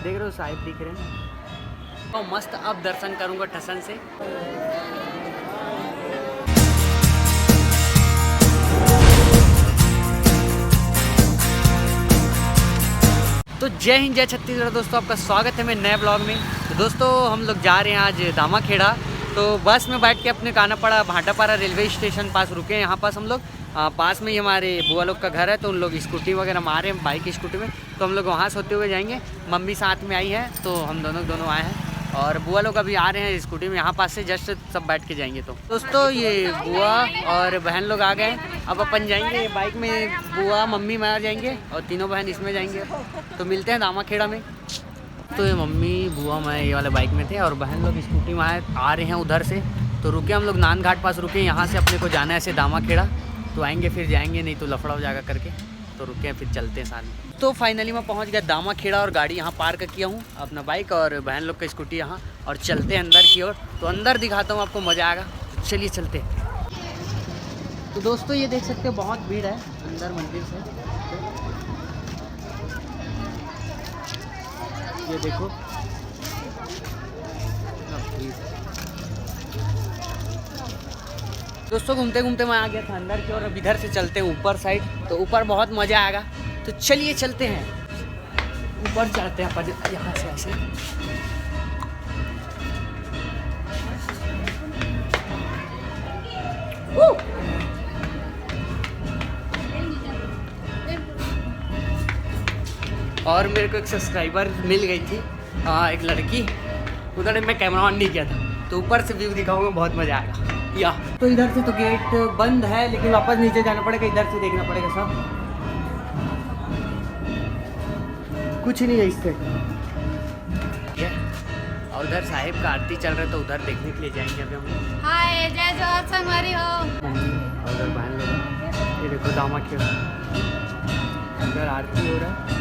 देख रहे हो साहिब दिख रहे हैं तो मस्त। अब दर्शन करूंगा ठसन से। तो जय हिंद जय छत्तीसगढ़ दोस्तों, आपका स्वागत है मेरे नए ब्लॉग में। तो दोस्तों हम लोग जा रहे हैं आज दामाखेड़ा। तो बस में बैठ के अपने आना पड़ा भाटापारा रेलवे स्टेशन पास रुके हैं। यहाँ पास हम लोग पास में ही हमारे बुआ लोग का घर है, तो उन लोग स्कूटी वगैरह मारे हैं बाइक स्कूटी में, तो हम लोग वहाँ से होते हुए जाएंगे। मम्मी साथ में आई है तो हम दोनों आए हैं और बुआ लोग अभी आ रहे हैं स्कूटी में। यहाँ पास से जस्ट सब बैठ के जाएंगे। तो दोस्तों ये बुआ और बहन लोग आ गए। अब अपन जाएंगे बाइक में, बुआ मम्मी मैं जाएंगे और तीनों बहन इसमें जाएंगे। तो मिलते हैं दामाखेड़ा में। तो ये मम्मी बुआ मैं ये वाले बाइक में थे और बहन लोग स्कूटी में आ रहे हैं उधर से। तो रुके हम लोग नान घाट पास रुके। यहाँ से अपने को जाना है ऐसे दामाखेड़ा, तो आएंगे फिर जाएंगे, नहीं तो लफड़ा हो जाएगा करके। तो रुके हैं फिर चलते हैं साथ में। तो फाइनली मैं पहुँच गया दामाखेड़ा और गाड़ी यहाँ पार्क किया हूँ, अपना बाइक और बहन लोग का स्कूटी यहाँ, और चलते हैं अंदर की ओर। तो अंदर दिखाता हूँ आपको, मज़ा आएगा। तो चलिए चलते हैं। तो दोस्तों ये देख सकते हो बहुत भीड़ है अंदर मंदिर से। ये देखो दोस्तों, घूमते घूमते मैं आ गया था अंदर की ओर। अब इधर से चलते हैं ऊपर साइड, तो ऊपर बहुत मज़ा आएगा। तो चलिए चलते हैं ऊपर, चढ़ते हैं अपन यहाँ से ऐसे। और मेरे को एक सब्सक्राइबर मिल गई थी, एक लड़की। उधर मैं कैमरा ऑन नहीं किया था, तो ऊपर से व्यू दिखाऊंगा, बहुत मज़ा आएगा। या तो इधर से तो गेट बंद है, लेकिन वापस नीचे जाना पड़ेगा, इधर से देखना पड़ेगा सब। कुछ नहीं है इससे। और उधर साहिब का आरती चल रहा है, तो उधर देखने के लिए जाएंगे अभी हम लोग। हाय जय जोहार संगवारी हो। और उधर बहन लोग, ये देखो दामाखेड़ा, उधर आरती हो रहा है।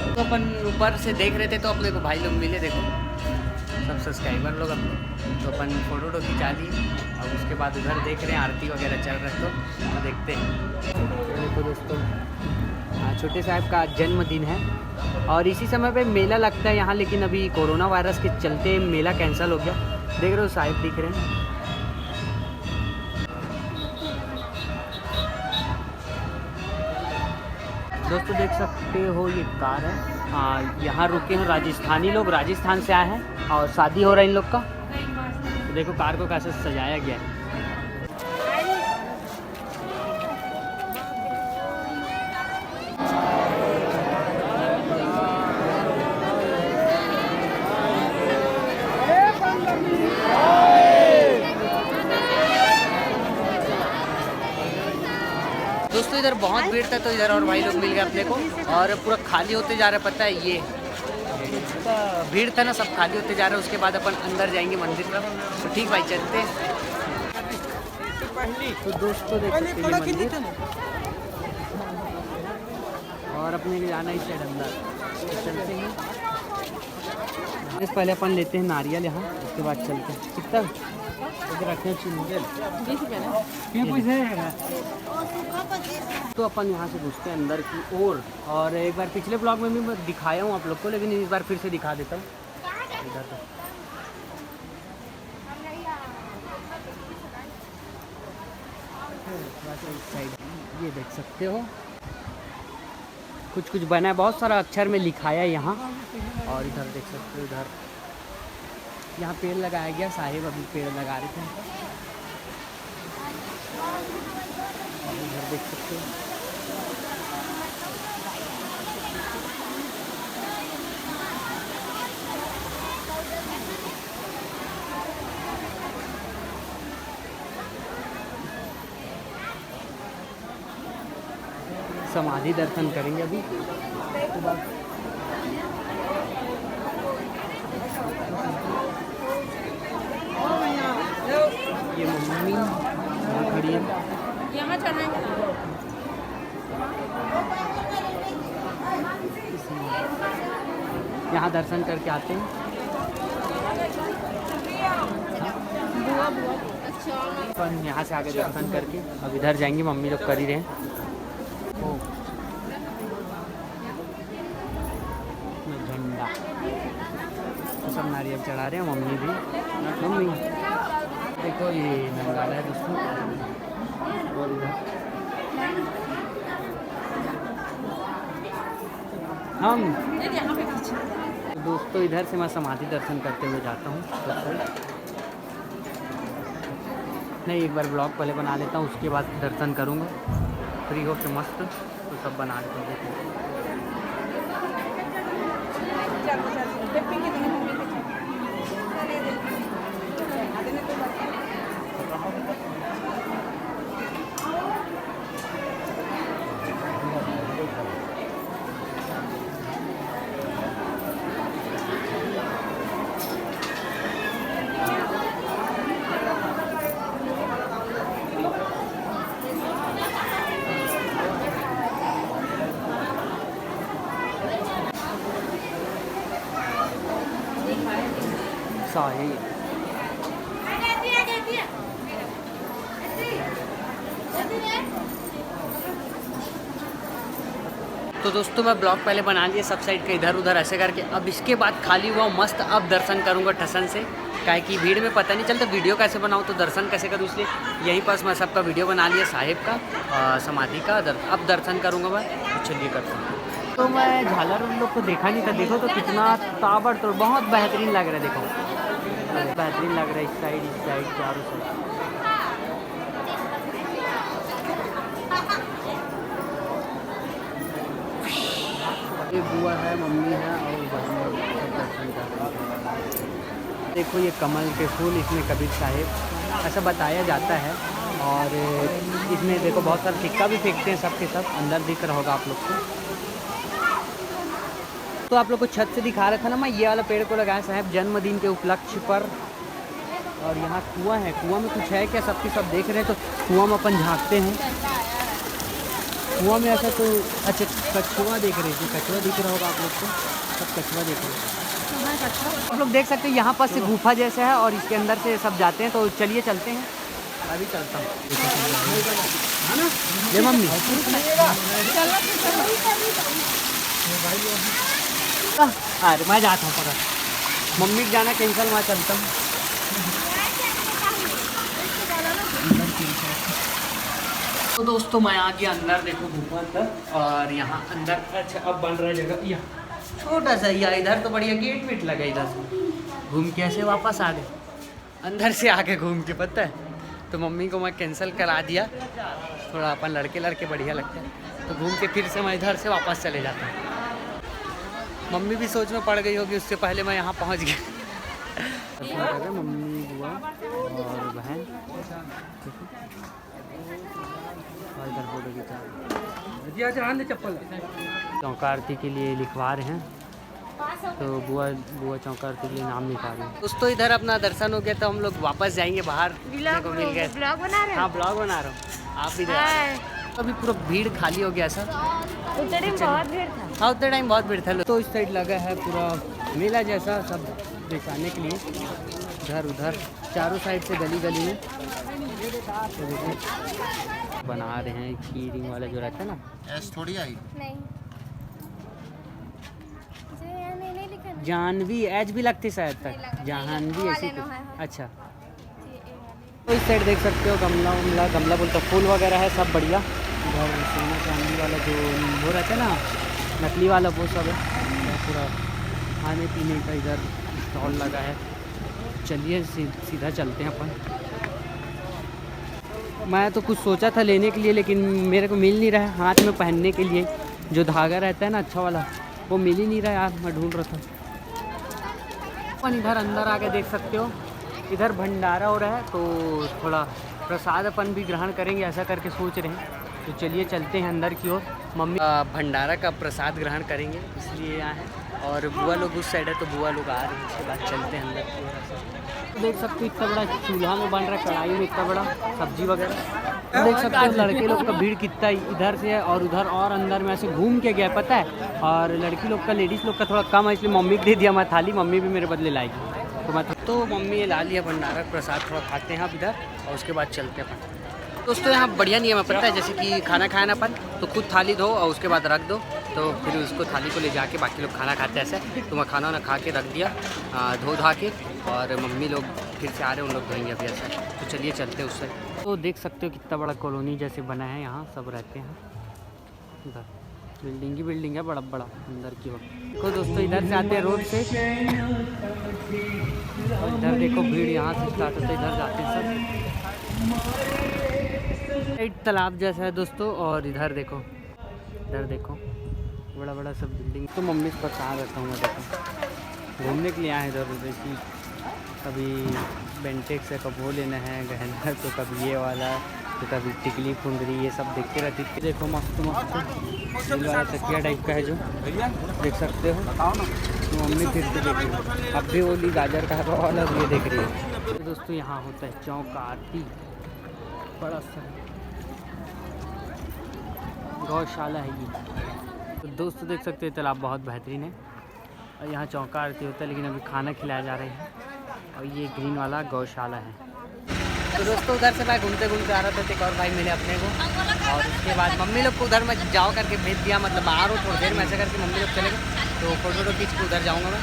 तो अपन ऊपर से देख रहे थे, तो अपने को भाई लोग मिले, देखो सब सब्सक्राइबर लोग अपने। तो अपन फोटो खिंचा लिए। अब उसके बाद उधर देख रहे हैं आरती वगैरह चल रहा है, तो देखते हैं। तो देखो दोस्तों, छोटे साहब का जन्मदिन है और इसी समय पे मेला लगता है यहाँ, लेकिन अभी कोरोना वायरस के चलते मेला कैंसिल हो गया। देख रहे हो साहिब दिख रहे हैं। दोस्तों देख सकते हो ये कार है, यहाँ रुके हैं राजस्थानी लोग, राजस्थान से आए हैं और शादी हो रहा है इन लोग का। तो देखो कार को कैसे सजाया गया है। दोस्तों इधर बहुत भीड़ था, तो इधर और भाई लोग मिल गए अपने को, और पूरा खाली होते जा रहा है। पता है ये भीड़ था ना, सब खाली होते जा रहा है। उसके बाद अपन अंदर जाएंगे मंदिर पर। तो ठीक भाई चलते हैं। तो दोस्तों देख सकते हैं मंदिर, और अपने को जाना है इस साइड अंदर। तो चलते हैं। पहले अपन लेते हैं नारियल यहाँ, उसके बाद चलते हैं। कितना रखते हैं? तो अपन यहाँ से घुसते हैं अंदर की ओर। और एक बार पिछले ब्लॉग में भी मैं दिखाया हूँ आप लोग को, लेकिन इस बार फिर से दिखा देता हूँ। इधर तो साइड ये देख सकते हो, कुछ कुछ बना है, बहुत सारा अक्षर में लिखाया है यहाँ। और इधर देख सकते हो, इधर यहाँ पेड़ लगाया गया। साहिब अभी पेड़ लगा रहे थे। और इधर देख सकते हो समाधि दर्शन करेंगे अभी। उसके बाद ये मम्मी यहाँ खड़ी है। यहाँ चढ़ाएंगे। यहाँ दर्शन करके आते हैं। अपन यहाँ से आगे दर्शन करके अब इधर जाएंगे, मम्मी लोग कर ही रहे हैं। झंडा सब नारियल चढ़ा रहे हैं, मम्मी भी। मम्मी देखो ये नंगाला है दोस्तों, और इधर हम तो दोस्तों इधर से मैं समाधि दर्शन करते हुए जाता हूँ। नहीं, एक बार ब्लॉग पहले बना लेता हूँ, उसके बाद दर्शन करूँगा फ्री हो के मस्त। तो सब बना लेते हैं। सही तो दोस्तों मैं ब्लॉग पहले बना लिया सब साइड के इधर उधर ऐसे करके। अब इसके बाद खाली हुआ मस्त, अब दर्शन करूँगा ठसन से, काहे कि भीड़ में पता नहीं चलता वीडियो कैसे बनाऊँ तो दर्शन कैसे करूँ, इसलिए यहीं पास मैं सबका वीडियो बना लिया, साहिब का समाधि का। अब दर्शन करूँगा मैं, तो चलिए करता हूँ। तो मैं झालर उन लोग को देखा नहीं था, देखो तो कितना ताबड़तोड़, बहुत बेहतरीन लग रहा है। देखो बेहतरीन लग रहा है, इस साइड चारों साइड। ये बुआ है, मम्मी है और बहन सब दर्शन कर रहे हैं। देखो ये कमल के फूल, इसमें कबीर साहिब ऐसा बताया जाता है। और इसमें देखो बहुत सारा सिक्का भी फेंकते हैं, सब के सब अंदर दिख रहा होगा आप लोग को। तो आप लोग को छत से दिखा रहा था ना मैं, ये वाला पेड़ को लगाया साहब जन्मदिन के उपलक्ष्य पर। और यहाँ कुआं है, कुआं में कुछ है क्या, सबके सब देख रहे हैं। तो कुआं में अपन झाँकते हैं, कुआं में ऐसा तो अच्छा कछुआ देख रहे थे, कछुआ दिख रहा होगा आप लोग को, सब कछुआ देख रहे हैं। आप लोग देख सकते हैं यहाँ पर से गुफा जैसा है और इसके अंदर से सब जाते हैं। तो चलिए चलते हैं, अभी चलता हूँ है ना। ये मम्मी अरे मैं जाता हूँ पर मम्मी को जाना कैंसिल, मैं चलता हूँ। तो दोस्तों मैं आ गया अंदर, देखो गुफा अंदर, और यहाँ अंदर अच्छा अब बन रहा है जगह, यहाँ छोटा सा या इधर तो बढ़िया गेट वेट लगा, इधर से घूम के ऐसे वापस आ गए, अंदर से आके घूम के, पता है। तो मम्मी को मैं कैंसिल करा दिया, थोड़ा अपन लड़के बढ़िया लगता है, तो घूम के फिर से मैं इधर से वापस चले जाता हूँ। मम्मी भी सोच में पड़ गई होगी, उससे पहले मैं यहाँ पहुँच गया। मम्मी बुआ और बहन चौका आरती के लिए लिखवा रहे हैं, तो बुआ चौका आरती के लिए नाम लिखा रहे हैं। दोस्तों इधर अपना दर्शन हो गया, तो हम लोग वापस जाएंगे बाहर, को मिल गए। ब्लॉग बना रहे हैं? हाँ ब्लॉग बना रहा हूँ, आप भी देख। अभी पूरा भीड़ खाली हो गया सर, उतने टाइम बहुत भीड़ था। हाँ उतने टाइम बहुत भीड़ था। तो इस साइड लगा है पूरा मेला जैसा, सब दिखाने के लिए, इधर उधर चारों साइड से गली गली में बना रहे हैं। की रिंग वाला जो रहता है ना, एस थोड़ी आई नहीं, नहीं लिखा ना। जानवी एज भी लगती शायद तक, जानवी ऐसी कुछ। अच्छा तो इस साइड देख सकते हो गमला बोलता फूल वगैरह है, सब बढ़िया। इधर सोना चांदी वाला जो वो रहता है ना, नकली वाला, वो सब है। पूरा खाने पीने का इधर स्टॉल लगा है। चलिए सीधा चलते हैं अपन। मैं तो कुछ सोचा था लेने के लिए, लेकिन मेरे को मिल नहीं रहा है हाथ में पहनने के लिए, जो धागा रहता है ना अच्छा वाला, वो मिल ही नहीं रहा है यार, मैं ढूंढ रहा था। अपन इधर अंदर आके देख सकते हो, इधर भंडारा हो रहा है, तो थोड़ा प्रसाद अपन भी ग्रहण करेंगे, ऐसा करके सोच रहे हैं। तो चलिए चलते हैं अंदर की ओर। मम्मी भंडारा का प्रसाद ग्रहण करेंगे, इसलिए यहाँ है। और बुआ लोग उस साइड है, तो बुआ लोग आ रहे हैं, उसके बाद चलते हैं अंदर की ओर। देख सकते हो इतना बड़ा चूल्हा में बन रहा है, कढ़ाई में इतना बड़ा सब्जी वगैरह। देख सकते हो लड़के लोग का भीड़ कितना इधर से है और उधर और अंदर में ऐसे घूम के गया पता है। और लड़की लोग का लेडीज़ लोग का थोड़ा कम है, इसलिए मम्मी को दे दिया मैं थाली, मम्मी भी मेरे बदले लाएगी। तो मम्मी ये ला लिया भंडारा प्रसाद, थोड़ा खाते हैं आप इधर और उसके बाद चलते हैं अपन। दोस्तों यहाँ बढ़िया नियम है पता है, जैसे कि खाना खाया ना अपन तो खुद थाली धो और उसके बाद रख दो, तो फिर उसको थाली को ले जाके बाकी लोग खाना खाते हैं ऐसे। तो मैं खाना वाना खा के रख दिया धो धा के, और मम्मी लोग फिर से आ रहे हैं, उन लोग धोएंगे अभी ऐसा। तो चलिए चलते हैं उससे। तो देख सकते हो कितना बड़ा कॉलोनी जैसे बना है, यहाँ सब रहते हैं। इधर बिल्डिंग ही बिल्डिंग है बड़ा बड़ा अंदर की। देखो दोस्तों इधर से आते हैं रोड से, और इधर देखो भीड़ यहाँ से स्टार्ट होता है, इधर जाते हैं सब। एक तालाब जैसा है दोस्तों, और इधर देखो बड़ा बड़ा सब बिल्डिंग। तो मम्मी से बता रहता हूँ मैं, देखो घूमने के लिए आए इधर उधर की, कभी बेंटेक्स है, कभी वो लेना है गहना, तो कभी ये वाला, तो कभी टिकली फुंदरी, ये सब देखते रहती थी। देखो मस्त दिल वाला तकिया टाइप का है जो देख सकते हो। तो मम्मी फिर से देख रही है, अब भी वो ली गाजर का हलवा वाला ये देख रही है। तो दोस्तों यहाँ होता है चौक आरती, बड़ा सा गौशाला है ये। तो दोस्तों देख सकते हैं तालाब बहुत बेहतरीन है, और यहाँ चौका आरती होता है, लेकिन अभी खाना खिलाया जा रहा है। और ये ग्रीन वाला गौशाला है। तो दोस्तों उधर से मैं घूमते घूमते आ रहा था, एक और भाई मिले अपने को, और उसके बाद मम्मी लोग को उधर मैं जाओ करके भेज दिया, मतलब आ रहा हूँ थोड़ी देर में ऐसे करके मम्मी लोग चले गए। तो फोटो खींच के उधर जाऊँगा मैं।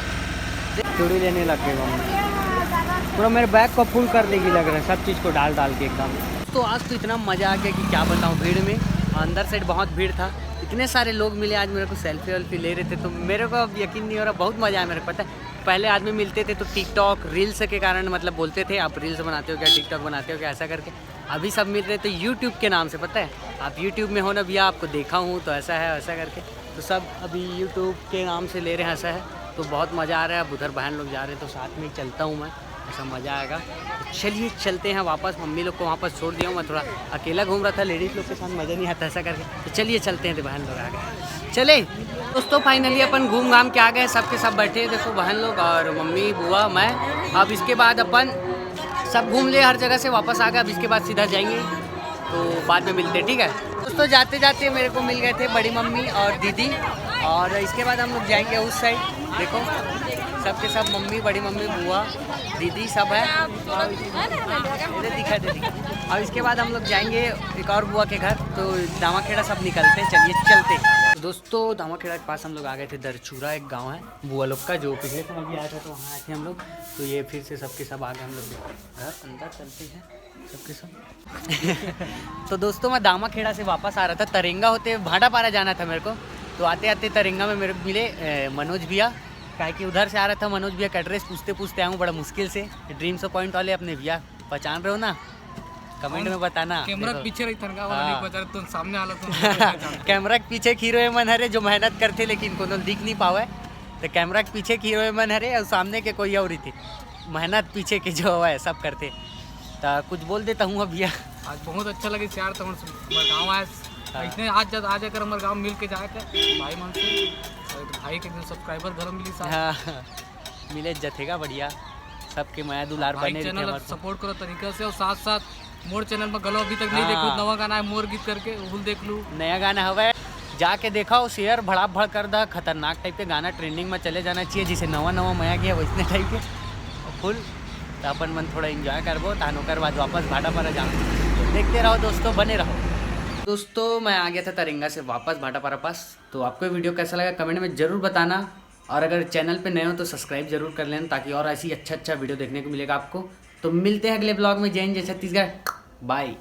चूड़ी लेने लग गई मम्मी, पूरा मेरे बैग को फुल कर देगी लग रहा है, सब चीज़ को डाल के एकदम। तो आज तो इतना मज़ा आ गया कि क्या बताऊँ, भीड़ में अंदर साइड बहुत भीड़ था, इतने सारे लोग मिले आज मेरे को, सेल्फी वेल्फी ले रहे थे। तो मेरे को अब यकीन नहीं हो रहा, बहुत मज़ा आया मेरे को। पता है पहले आदमी मिलते थे तो टिकटॉक रील्स के कारण मतलब बोलते थे आप रील्स बनाते हो क्या, टिकटॉक बनाते हो क्या, ऐसा करके। अभी सब मिल रहे थे यूट्यूब के नाम से, पता है आप यूट्यूब में हो ना भैया, आपको देखा हूँ तो ऐसा है ऐसा करके। तो सब अभी यूट्यूब के नाम से ले रहे हैं, ऐसा है। तो बहुत मज़ा आ रहा है। अब उधर बहन लोग जा रहे हैं तो साथ में ही चलता हूँ मैं, ऐसा मज़ा आएगा। तो चलिए चलते हैं वापस, मम्मी लोग को वहाँ पर छोड़ दिया हूँ, मैं थोड़ा अकेला घूम रहा था, लेडीज़ लोग के साथ मज़ा नहीं आता ऐसा करके। तो चलिए चलते हैं, तो बहन लोग आ गए। चले दोस्तों फाइनली अपन घूम घाम के आ गए, सबके सब बैठे देखो, बहन लोग और मम्मी बुआ मैं। अब इसके बाद अपन सब घूम ले हर जगह से, वापस आ गए। अब इसके बाद सीधा जाएंगे, तो बाद में मिलते हैं, ठीक है दोस्तों। जाते जाते मेरे को मिल गए थे बड़ी मम्मी और दीदी, और इसके बाद हम लोग जाएंगे उस साइड। देखो सबके सब मम्मी, बड़ी मम्मी, बुआ, दीदी सब है, दिखा दे। और इसके बाद हम लोग जाएंगे एक और बुआ के घर, तो दामाखेड़ा सब निकलते हैं, चलिए चलते। तो दोस्तों दामाखेड़ा के पास हम लोग आ गए थे, दरचूरा एक गांव है बुआ लोग का, जो पिछले समय भी आया था, तो वहाँ आए थे हम लोग। तो ये फिर से सबके सब आ गए, हम लोग घर अंदर चलते हैं सबके सब। तो दोस्तों मैं दामाखेड़ा से वापस आ रहा था, तरेंगा होते भाटापारा जाना था मेरे को। तो आते आते तरेंगा में मेरे को मिले मनोज भैया, काहे कि उधर से आ रहा था मनोज भैया का एड्रेस पूछते पूछते आऊँ बड़ा मुश्किल से। ड्रीम्स ऑफ पॉइंट वाले अपने भैया पहचान रहे हो ना, कमेंट में बताना। कैमरा पीछे रही तनका वाला नहीं बता रहे, तो सामने आला तो कैमरा के पीछे हीरो मन हरे जो मेहनत करते लेकिन कोनो दिख नहीं पावे। तो कैमरा के पीछे हीरो मन हरे और सामने के कोई और ही थे, मेहनत पीछे के जो है सब करते। तो कुछ बोल देता हूँ भैया। आज बहुत अच्छा लगे यार, तो गाँव आए इतने आज अगर हमारे गाँव मिल के जाए भाई मन से, भाई के सब्सक्राइबर घर मिली साथ। हाँ मिले जथेगा बढ़िया, सबके माया दुलार बने चैनल सपोर्ट करो तरीके से, और साथ साथ मोर चैनल में गलो अभी तक नहीं देखो, नवा गाना है मोर गीत करके वो देख लूँ, नया गाना हवा जाके देखा, शेयर भड़ा भड़ कर दा, खतरनाक टाइप के गाना ट्रेंडिंग में चले जाना चाहिए, जिसे नवा मया गया वैसने टाइप के फुल। तो अपन मन थोड़ा इन्जॉय करबो, तानोकर बाद वापस भाटापारा जाऊँ। देखते रहो दोस्तों, बने रहो। दोस्तों मैं आ गया था तरेंगा से वापस भाटापारा पास। तो आपको वीडियो कैसा लगा कमेंट में ज़रूर बताना, और अगर चैनल पे नए हो तो सब्सक्राइब जरूर कर लेना, ताकि और ऐसी अच्छा वीडियो देखने को मिलेगा आपको। तो मिलते हैं अगले ब्लॉग में। जय हिंद, जय छत्तीसगढ़, बाय।